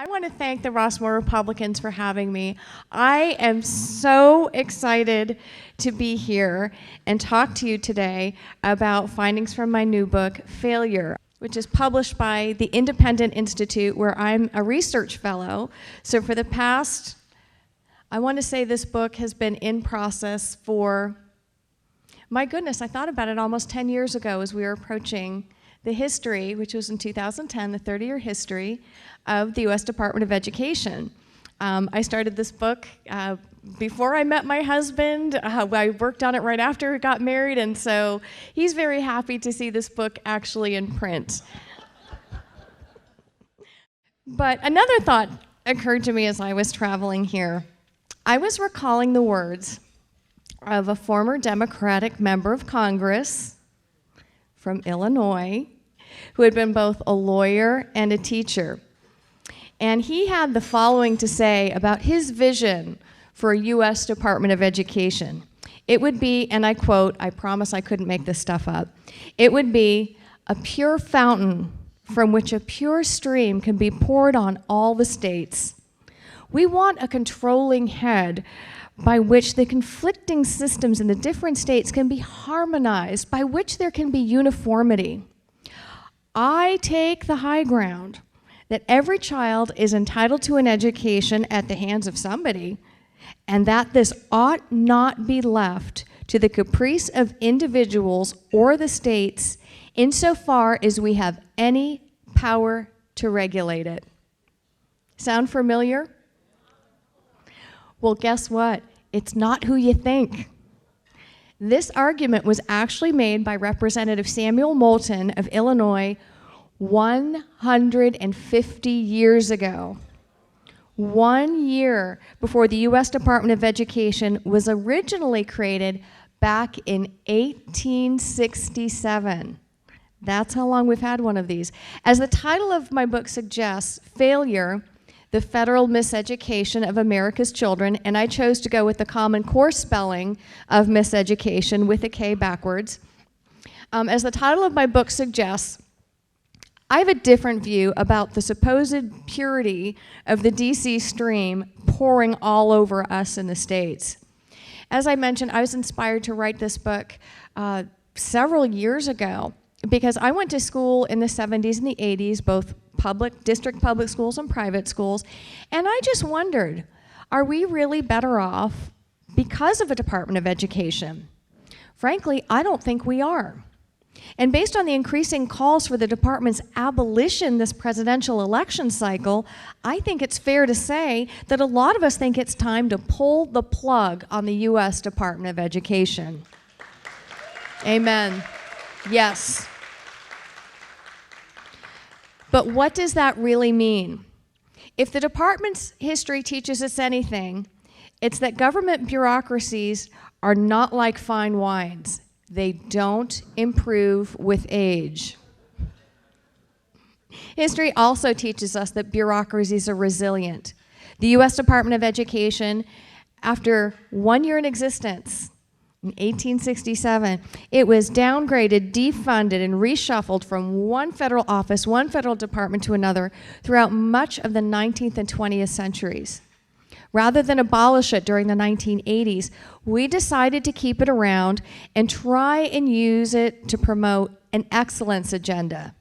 I want to thank the Rossmoor Republicans for having me. I am so excited to be here and talk to you today about findings from my new book, Failure, which is published by the Independent Institute, where I'm a research fellow. So for the past, I want to say this book has been in process for, my goodness, I thought about it almost 10 years ago as we were approaching the history, which was in 2010, the 30-year history of the U.S. Department of Education. I started this book before I met my husband. I worked on it right after we got married, and so he's very happy to see this book actually in print. But another thought occurred to me as I was traveling here. I was recalling the words of a former Democratic member of Congress from Illinois, who had been both a lawyer and a teacher. And he had the following to say about his vision for a U.S. Department of Education. It would be, and I quote, I promise I couldn't make this stuff up, it would be a pure fountain from which a pure stream can be poured on all the states. We want a controlling head by which the conflicting systems in the different states can be harmonized, by which there can be uniformity. I take the high ground that every child is entitled to an education at the hands of somebody, and that this ought not be left to the caprice of individuals or the states insofar as we have any power to regulate it. Sound familiar? Well, guess what? It's not who you think. This argument was actually made by Representative Samuel Moulton of Illinois 150 years ago. 1 year before the U.S. Department of Education was originally created back in 1867. That's how long we've had one of these. As the title of my book suggests, Failure, the Federal Miseducation of America's Children, and I chose to go with the Common Core spelling of miseducation with a K backwards. As the title of my book suggests, I have a different view about the supposed purity of the DC stream pouring all over us in the States. As I mentioned, I was inspired to write this book several years ago because I went to school in the 70s and the 80s, both district public schools and private schools, and I just wondered, are we really better off because of a Department of Education? Frankly, I don't think we are. And based on the increasing calls for the department's abolition this presidential election cycle, I think it's fair to say that a lot of us think it's time to pull the plug on the U.S. Department of Education. Amen. Yes. But what does that really mean? If the department's history teaches us anything, it's that government bureaucracies are not like fine wines. They don't improve with age. History also teaches us that bureaucracies are resilient. The U.S. Department of Education, after 1 year in existence, in 1867, it was downgraded, defunded, and reshuffled from one federal office, one federal department to another throughout much of the 19th and 20th centuries. Rather than abolish it during the 1980s, we decided to keep it around and try and use it to promote an excellence agenda.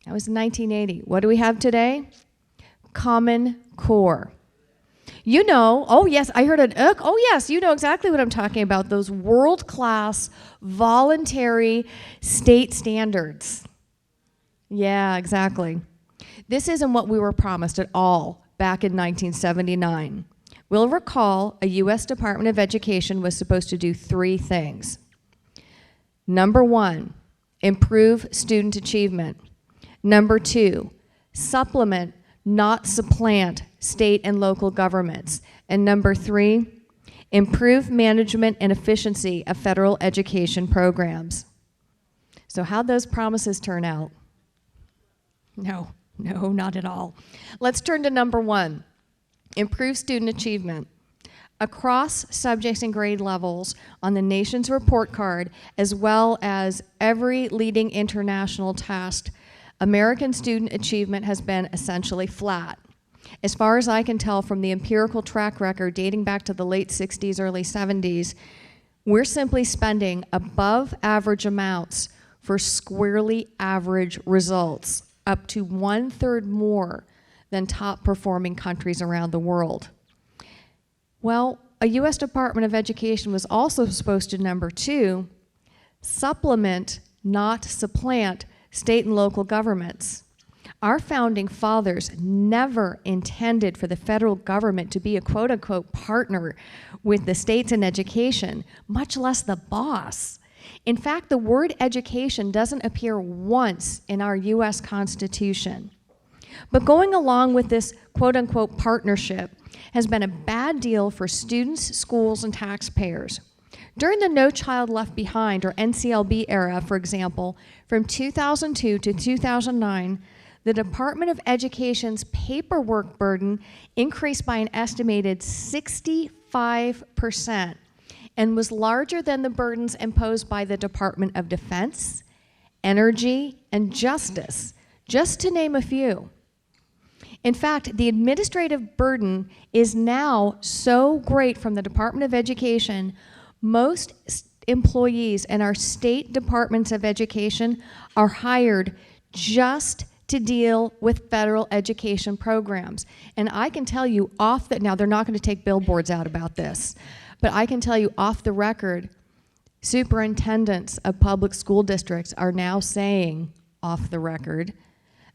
That was in 1980. What do we have today? Common Core. You know, oh yes, I heard an oh yes, you know exactly what I'm talking about, those world-class voluntary state standards. Yeah, exactly. This isn't what we were promised at all back in 1979. We'll recall a U.S. Department of Education was supposed to do 3 things. Number 1, improve student achievement. Number 2, supplement, not supplant, state and local governments. And number 3, improve management and efficiency of federal education programs. So how'd those promises turn out? No, not at all. Let's turn to number 1, improve student achievement. Across subjects and grade levels on the nation's report card, as well as every leading international test, American student achievement has been essentially flat. As far as I can tell from the empirical track record dating back to the late 60s, early 70s, we're simply spending above average amounts for squarely average results, up to 1/3 more than top performing countries around the world. Well, a US Department of Education was also supposed to, number 2, supplement, not supplant, state and local governments. Our founding fathers never intended for the federal government to be a quote-unquote partner with the states in education, much less the boss. In fact, the word education doesn't appear once in our US Constitution. But going along with this quote-unquote partnership has been a bad deal for students, schools, and taxpayers. During the No Child Left Behind, or NCLB era, for example, from 2002 to 2009, the Department of Education's paperwork burden increased by an estimated 65% and was larger than the burdens imposed by the Department of Defense, Energy, and Justice, just to name a few. In fact, the administrative burden is now so great from the Department of Education, most employees in our state departments of education are hired just to deal with federal education programs. And I can tell you now they're not going to take billboards out about this, but I can tell you off the record, superintendents of public school districts are now saying off the record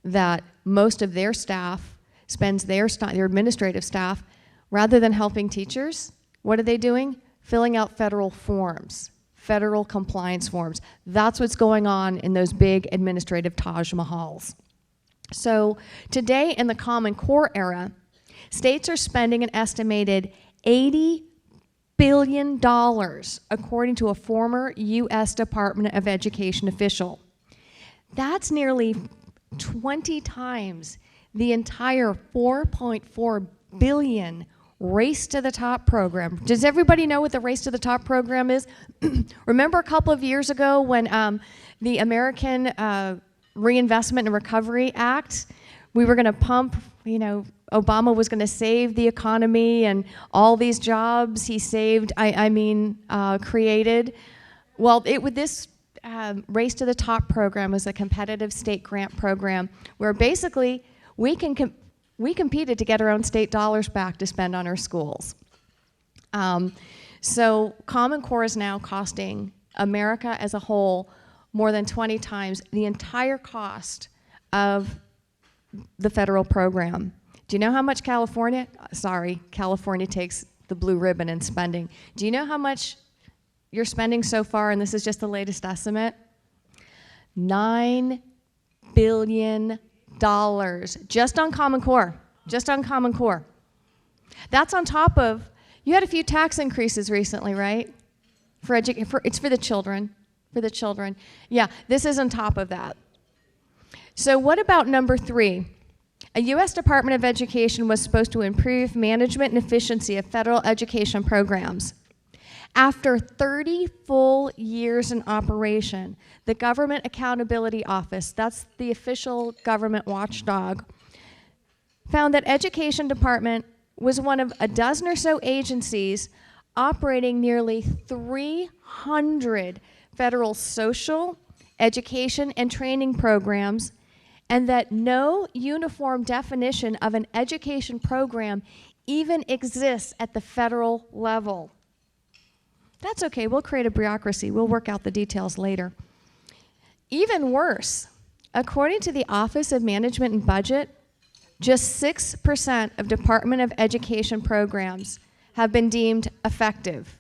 that most of their staff spends their administrative staff, rather than helping teachers, what are they doing? Filling out federal forms, federal compliance forms. That's what's going on in those big administrative Taj Mahals. So today in the Common Core era, states are spending an estimated $80 billion, according to a former US Department of Education official. That's nearly 20 times the entire $4.4 billion Race to the Top program. Does everybody know what the Race to the Top program is? Remember a couple of years ago when the American Reinvestment and Recovery Act, we were going to pump, Obama was going to save the economy and all these jobs he saved, created. Well, this Race to the Top program was a competitive state grant program where basically we competed to get our own state dollars back to spend on our schools. So Common Core is now costing America as a whole more than 20 times the entire cost of the federal program. Do you know how much California takes the blue ribbon in spending. Do you know how much you're spending so far, and this is just the latest estimate? $9 billion just on Common Core, That's on top of, you had a few tax increases recently, right? It's for the children, Yeah, this is on top of that. So what about number 3? A U.S. Department of Education was supposed to improve management and efficiency of federal education programs. After 30 full years in operation, the Government Accountability Office, that's the official government watchdog, found that Education Department was one of a dozen or so agencies operating nearly 300 federal social, education, and training programs, and that no uniform definition of an education program even exists at the federal level. That's okay, we'll create a bureaucracy. We'll work out the details later. Even worse, according to the Office of Management and Budget, just 6% of Department of Education programs have been deemed effective.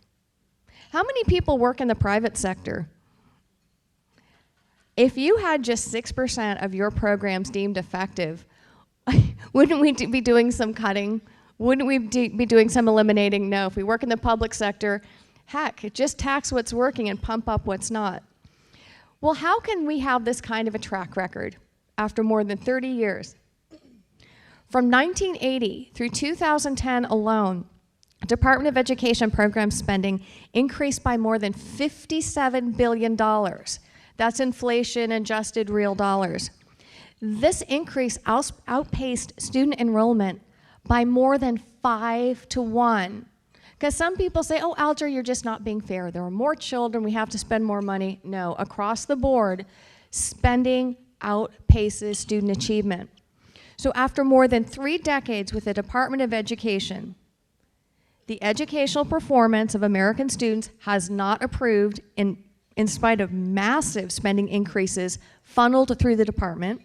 How many people work in the private sector? If you had just 6% of your programs deemed effective, wouldn't we be doing some cutting? Wouldn't we be doing some eliminating? No, if we work in the public sector, heck, just tax what's working and pump up what's not. Well, how can we have this kind of a track record after more than 30 years? From 1980 through 2010 alone, Department of Education program spending increased by more than $57 billion. That's inflation-adjusted real dollars. This increase outpaced student enrollment by more than 5 to 1. Because some people say, oh, Alger, you're just not being fair. There are more children, we have to spend more money. No, across the board, spending outpaces student achievement. So after more than 3 decades with the Department of Education, the educational performance of American students has not improved in spite of massive spending increases funneled through the department.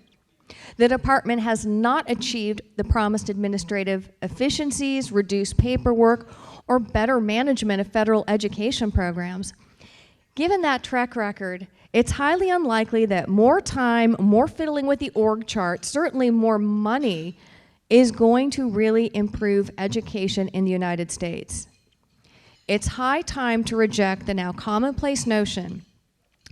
The department has not achieved the promised administrative efficiencies, reduced paperwork, or better management of federal education programs. Given that track record, it's highly unlikely that more time, more fiddling with the org chart, certainly more money, is going to really improve education in the United States. It's high time to reject the now commonplace notion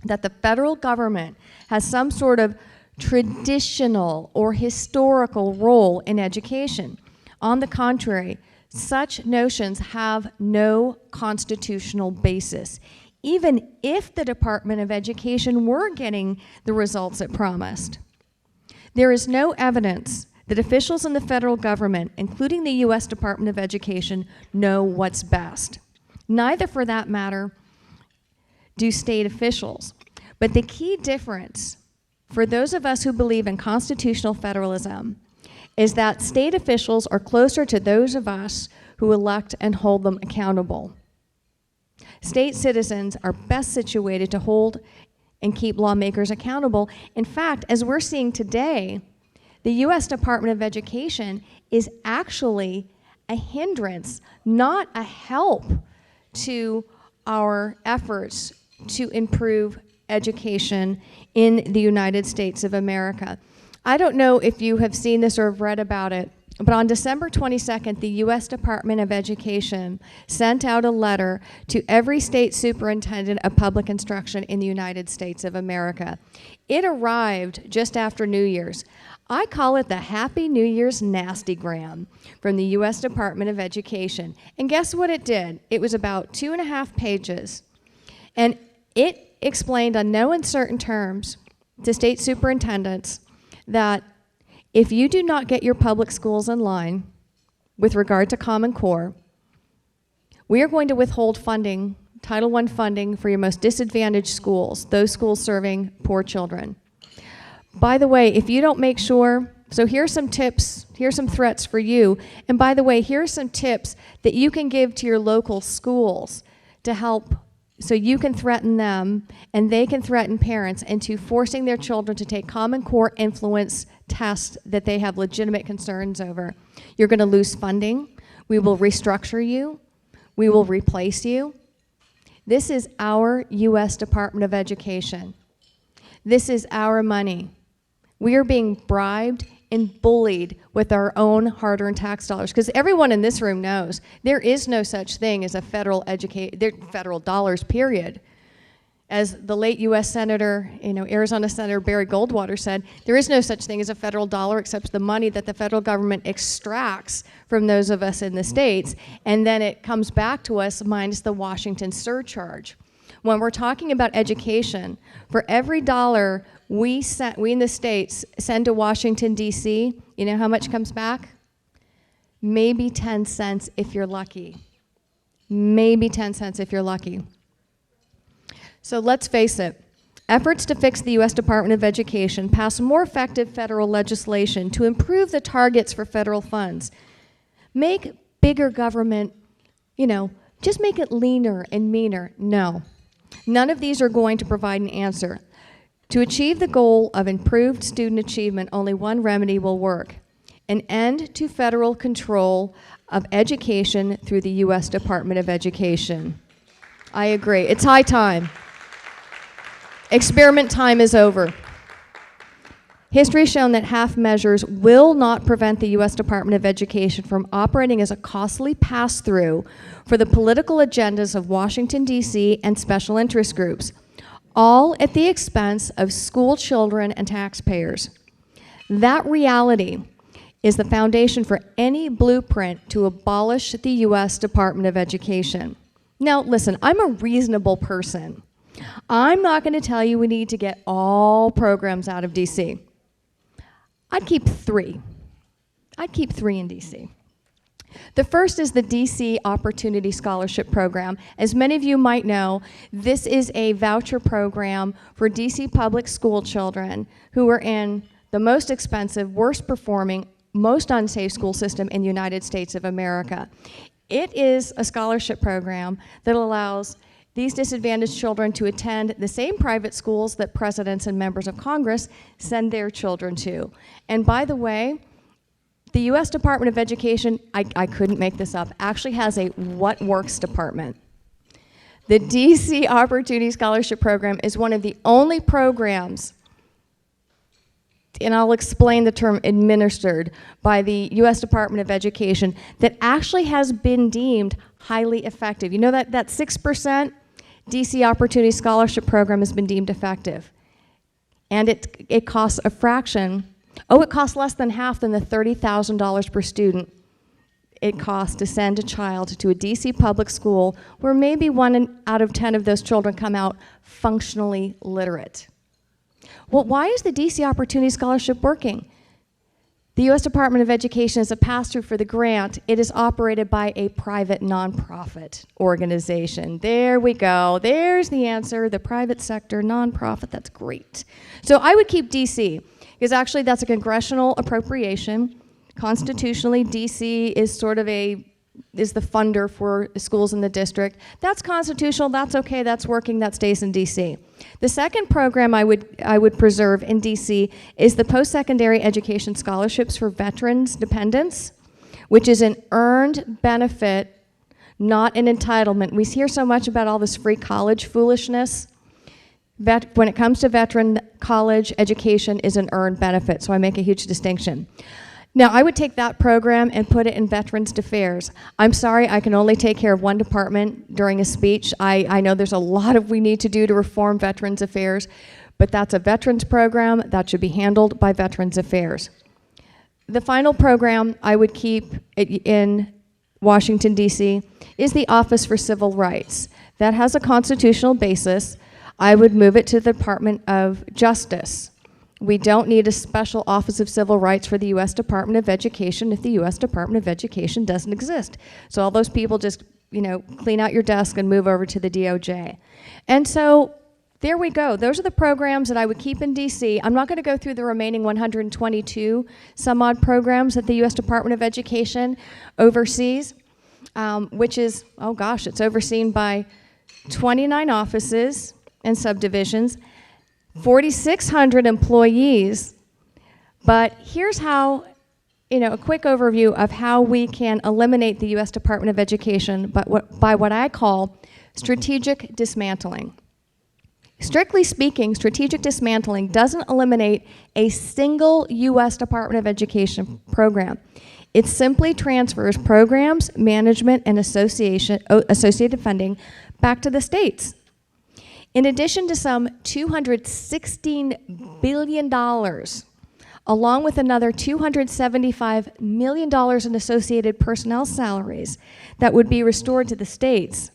that the federal government has some sort of traditional or historical role in education. On the contrary, such notions have no constitutional basis, even if the Department of Education were getting the results it promised. There is no evidence that officials in the federal government, including the U.S. Department of Education, know what's best. Neither, for that matter, do state officials. But the key difference for those of us who believe in constitutional federalism is that state officials are closer to those of us who elect and hold them accountable. State citizens are best situated to hold and keep lawmakers accountable. In fact, as we're seeing today, the U.S. Department of Education is actually a hindrance, not a help to our efforts to improve education in the United States of America. I don't know if you have seen this or have read about it, but on December 22nd, the U.S. Department of Education sent out a letter to every state superintendent of public instruction in the United States of America. It arrived just after New Year's. I call it the Happy New Year's Nastygram from the U.S. Department of Education. And guess what it did? It was about 2.5 pages. And it explained on no uncertain terms to state superintendents that if you do not get your public schools in line with regard to Common Core, we are going to withhold funding, Title I funding, for your most disadvantaged schools, those schools serving poor children. By the way, if you don't make sure, so here's some tips, here's some threats for you, and by the way, here's some tips that you can give to your local schools to help, so you can threaten them and they can threaten parents into forcing their children to take Common Core influence tests that they have legitimate concerns over. You're going to lose funding. We will restructure you. We will replace you. This is our U.S. Department of Education. This is our money. We are being bribed and bullied with our own hard-earned tax dollars, because everyone in this room knows there is no such thing as a federal dollars, period. As the late U.S. Senator, Arizona Senator Barry Goldwater said, there is no such thing as a federal dollar except the money that the federal government extracts from those of us in the states, and then it comes back to us minus the Washington surcharge. When we're talking about education, for every dollar we in the states send to Washington, D.C., you know how much comes back? Maybe 10 cents if you're lucky. Maybe 10 cents if you're lucky. So let's face it, efforts to fix the U.S. Department of Education pass more effective federal legislation to improve the targets for federal funds. Make bigger government, just make it leaner and meaner. No. None of these are going to provide an answer. To achieve the goal of improved student achievement, only one remedy will work: an end to federal control of education through the U.S. Department of Education. I agree. It's high time. Experiment time is over. History has shown that half measures will not prevent the U.S. Department of Education from operating as a costly pass-through for the political agendas of Washington, D.C. and special interest groups, all at the expense of school children and taxpayers. That reality is the foundation for any blueprint to abolish the U.S. Department of Education. Now, listen, I'm a reasonable person. I'm not going to tell you we need to get all programs out of D.C. I'd keep three. I'd keep three in DC. The first is the DC Opportunity Scholarship Program. As many of you might know, this is a voucher program for DC public school children who are in the most expensive, worst performing, most unsafe school system in the United States of America. It is a scholarship program that allows these disadvantaged children to attend the same private schools that presidents and members of Congress send their children to. And by the way, the U.S. Department of Education, I couldn't make this up, actually has a What Works department. The DC Opportunity Scholarship Program is one of the only programs, and I'll explain the term administered, by the U.S. Department of Education that actually has been deemed highly effective. You know that 6% DC Opportunity Scholarship Program has been deemed effective. And it costs a fraction. It costs less than half than the $30,000 per student it costs to send a child to a DC public school where maybe 1 out of 10 of those children come out functionally literate. Well, why is the DC Opportunity Scholarship working? The U.S. Department of Education is a pass-through for the grant. It is operated by a private nonprofit organization. There we go. There's the answer, the private sector nonprofit. That's great. So I would keep DC. Because actually that's a congressional appropriation. Constitutionally, DC is sort of is the funder for schools in the district. That's constitutional, that's okay, that's working, that stays in DC. The second program I would preserve in DC is the Post-Secondary Education Scholarships for Veterans Dependents, which is an earned benefit, not an entitlement. We hear so much about all this free college foolishness. When it comes to veteran college, education is an earned benefit, so I make a huge distinction. Now, I would take that program and put it in Veterans Affairs. I'm sorry, I can only take care of one department during a speech. I know there's a lot we need to do to reform Veterans Affairs, but that's a veterans program that should be handled by Veterans Affairs. The final program I would keep in Washington, D.C. is the Office for Civil Rights. That has a constitutional basis. I would move it to the Department of Justice. We don't need a special Office of Civil Rights for the U.S. Department of Education if the U.S. Department of Education doesn't exist. So all those people just, clean out your desk and move over to the DOJ. And so there we go. Those are the programs that I would keep in D.C. I'm not going to go through the remaining 122 some odd programs that the U.S. Department of Education oversees, which is, it's overseen by 29 offices and subdivisions, 4,600 employees. But here's how, a quick overview of how we can eliminate the U.S. Department of Education by what I call strategic dismantling. Strictly speaking, strategic dismantling doesn't eliminate a single U.S. Department of Education program. It simply transfers programs, management, and associated funding back to the states. In addition to some $216 billion, along with another $275 million in associated personnel salaries that would be restored to the states.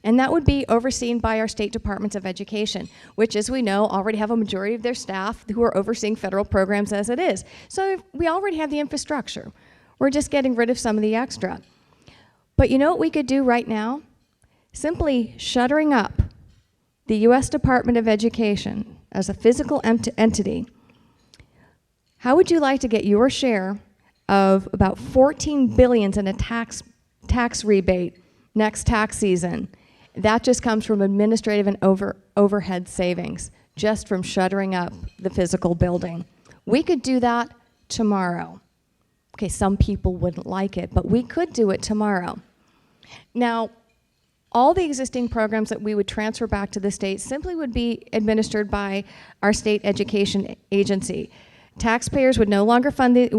And that would be overseen by our state departments of education, which, as we know, already have a majority of their staff who are overseeing federal programs as it is. So we already have the infrastructure. We're just getting rid of some of the extra. But you know what we could do right now? Simply shuttering up the U.S. Department of Education as a physical entity. How would you like to get your share of about $14 billion in a tax rebate next tax season? That just comes from administrative and overhead savings, just from shuttering up the physical building. We could do that tomorrow. Okay, some people wouldn't like it, but we could do it tomorrow. Now, all the existing programs that we would transfer back to the state simply would be administered by our state education agency. Taxpayers would no longer fund these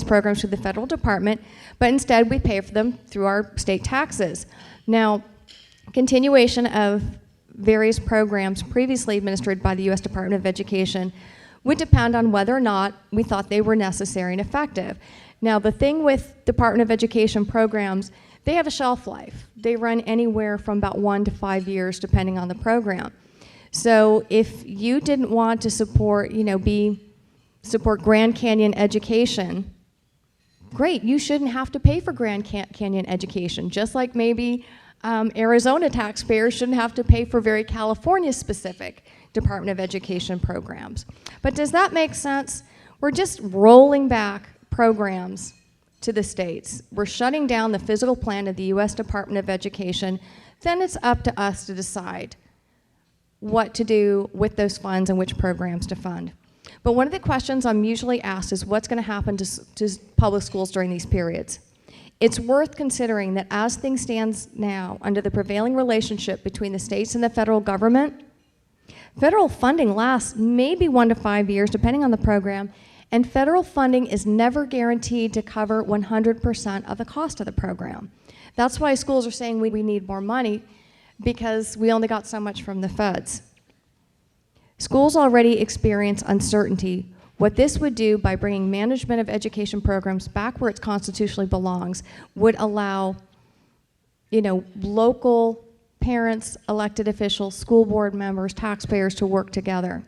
programs through the federal department, but instead we pay for them through our state taxes. Now, continuation of various programs previously administered by the U.S. Department of Education would depend on whether or not we thought they were necessary and effective. Now, the thing with Department of Education programs, they have a shelf life. They run anywhere from about 1 to 5 years, depending on the program. So if you didn't want to support, be support Grand Canyon education. Great, you shouldn't have to pay for Grand Canyon education, just like maybe Arizona taxpayers shouldn't have to pay for very California-specific Department of Education programs. But does that make sense? We're just rolling back programs to the states. We're shutting down the physical plan of the U.S. Department of Education. Then it's up to us to decide what to do with those funds and which programs to fund. But one of the questions I'm usually asked is what's going to happen to public schools during these periods. It's worth considering that as things stand now, under the prevailing relationship between the states and the federal government, federal funding lasts maybe 1 to 5 years, depending on the program, and federal funding is never guaranteed to cover 100% of the cost of the program. That's why schools are saying we need more money, because we only got so much from the feds. Schools already experience uncertainty. What this would do by bringing management of education programs back where it constitutionally belongs would allow, local parents, elected officials, school board members, taxpayers to work together.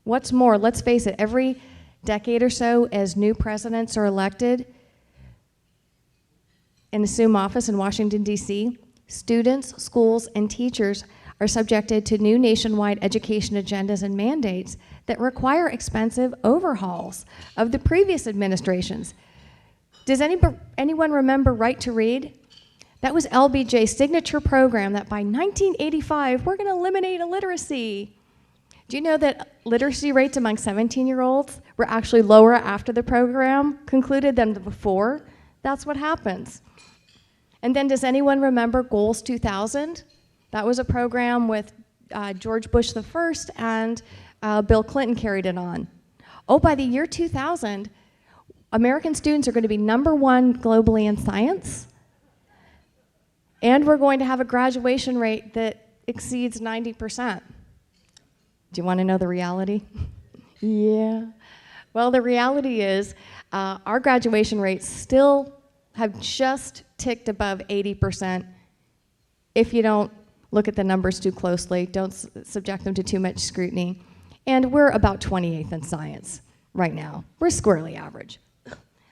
What's more, let's face it, every decade or so as new presidents are elected and assume office in Washington, D.C., students, schools, and teachers are subjected to new nationwide education agendas and mandates that require expensive overhauls of the previous administrations. Does anyone remember Right to Read? That was LBJ's signature program that by 1985, we're going to eliminate illiteracy. Do you know that literacy rates among 17-year-olds were actually lower after the program concluded than before? That's what happens. And then does anyone remember Goals 2000? That was a program with George Bush I and Bill Clinton carried it on. Oh, by the year 2000, American students are going to be #1 globally in science, and we're going to have a graduation rate that exceeds 90%. Do you want to know the reality? Yeah. Well, the reality is our graduation rates still have just ticked above 80% if you don't look at the numbers too closely, don't subject them to too much scrutiny. And we're about 28th in science right now. We're squarely average.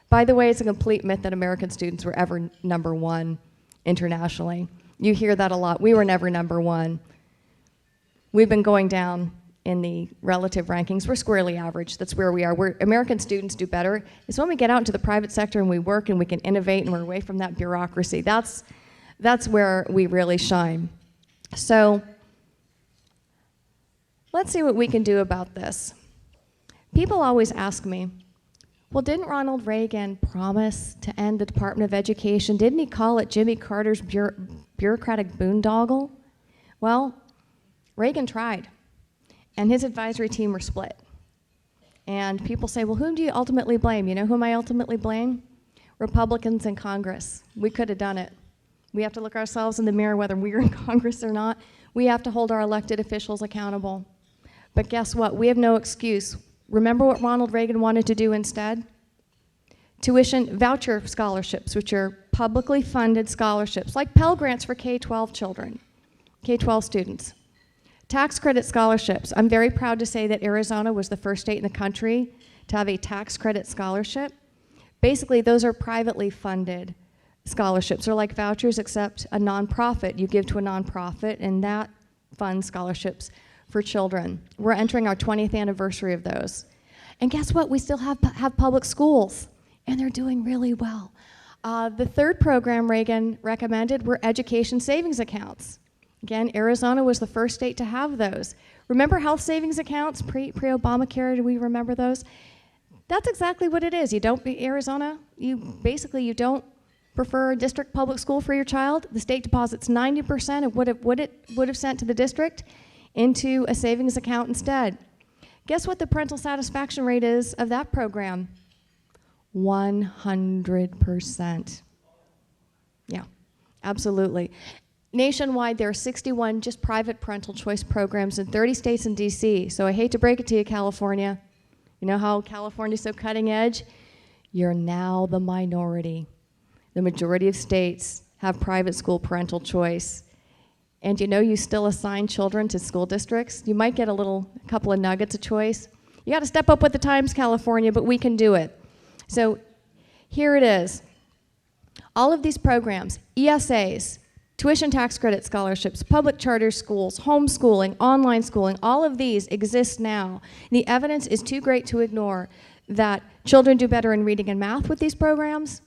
By the way, it's a complete myth that American students were ever #1 internationally. You hear that a lot. We were never #1. We've been going down in the relative rankings. We're squarely average. That's where we are. Where American students do better is when we get out into the private sector and we work and we can innovate and we're away from that bureaucracy. That's where we really shine. So let's see what we can do about this. People always ask me, well, didn't Ronald Reagan promise to end the Department of Education? Didn't he call it Jimmy Carter's bureaucratic boondoggle? Well, Reagan tried, and his advisory team were split. And people say, well, whom do you ultimately blame? You know whom I ultimately blame? Republicans in Congress. We could have done it. We have to look ourselves in the mirror whether we're in Congress or not. We have to hold our elected officials accountable. But guess what? We have no excuse. Remember what Ronald Reagan wanted to do instead? Tuition voucher scholarships, which are publicly funded scholarships, like Pell Grants for K-12 children, K-12 students. Tax credit scholarships. I'm very proud to say that Arizona was the first state in the country to have a tax credit scholarship. Basically, those are privately funded scholarships. They're like vouchers, except a nonprofit. You give to a nonprofit, and that funds scholarships for children. We're entering our 20th anniversary of those. And guess what? We still have public schools, and they're doing really well. The third program Reagan recommended were education savings accounts. Again, Arizona was the first state to have those. Remember health savings accounts pre-Obamacare? Do we remember those? That's exactly what it is. You don't, Arizona, you don't prefer a district public school for your child. The state deposits 90% of what it would have sent to the district into a savings account instead. Guess what the parental satisfaction rate is of that program? 100%. Yeah, absolutely. Nationwide, there are 61 just private parental choice programs in 30 states and DC. So I hate to break it to you, California. You know how California's so cutting edge? You're now the minority. The majority of states have private school parental choice. And you know you still assign children to school districts. You might get a couple of nuggets of choice. You got to step up with the times, California, but we can do it. So here it is. All of these programs, ESAs, tuition tax credit scholarships, public charter schools, homeschooling, online schooling, all of these exist now. The evidence is too great to ignore that children do better in reading and math with these programs.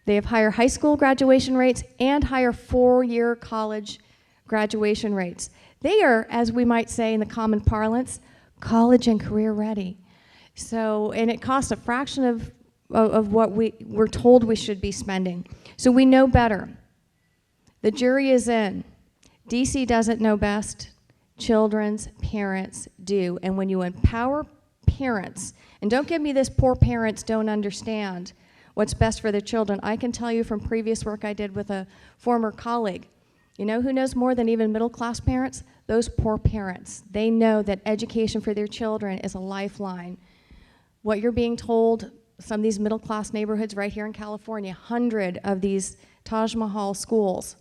They have higher high school graduation rates and higher four-year college graduation rates. They are, as we might say in the common parlance, college and career ready. So, and it costs a fraction of what we're told we should be spending. So we know better. The jury is in. DC doesn't know best. Children's parents do. And when you empower parents, and don't give me this poor parents don't understand what's best for their children. I can tell you from previous work I did with a former colleague, you know who knows more than even middle-class parents? Those poor parents. They know that education for their children is a lifeline. What you're being told, some of these middle-class neighborhoods right here in California, 100 of these Taj Mahal schools,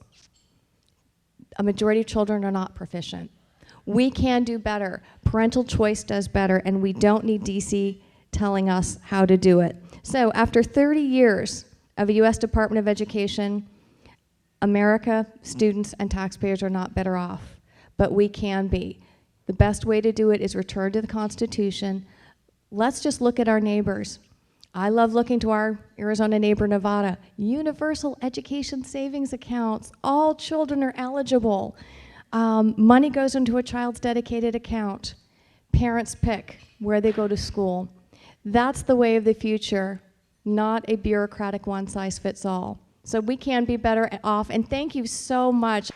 a majority of children are not proficient. We can do better. Parental choice does better, and we don't need DC telling us how to do it. So after 30 years of a U.S. Department of Education, America, students, and taxpayers are not better off, but we can be. The best way to do it is return to the Constitution. Let's just look at our neighbors. I love looking to our Arizona neighbor, Nevada. Universal education savings accounts. All children are eligible. Money goes into a child's dedicated account. Parents pick where they go to school. That's the way of the future, not a bureaucratic one-size-fits-all. So we can be better off, and thank you so much.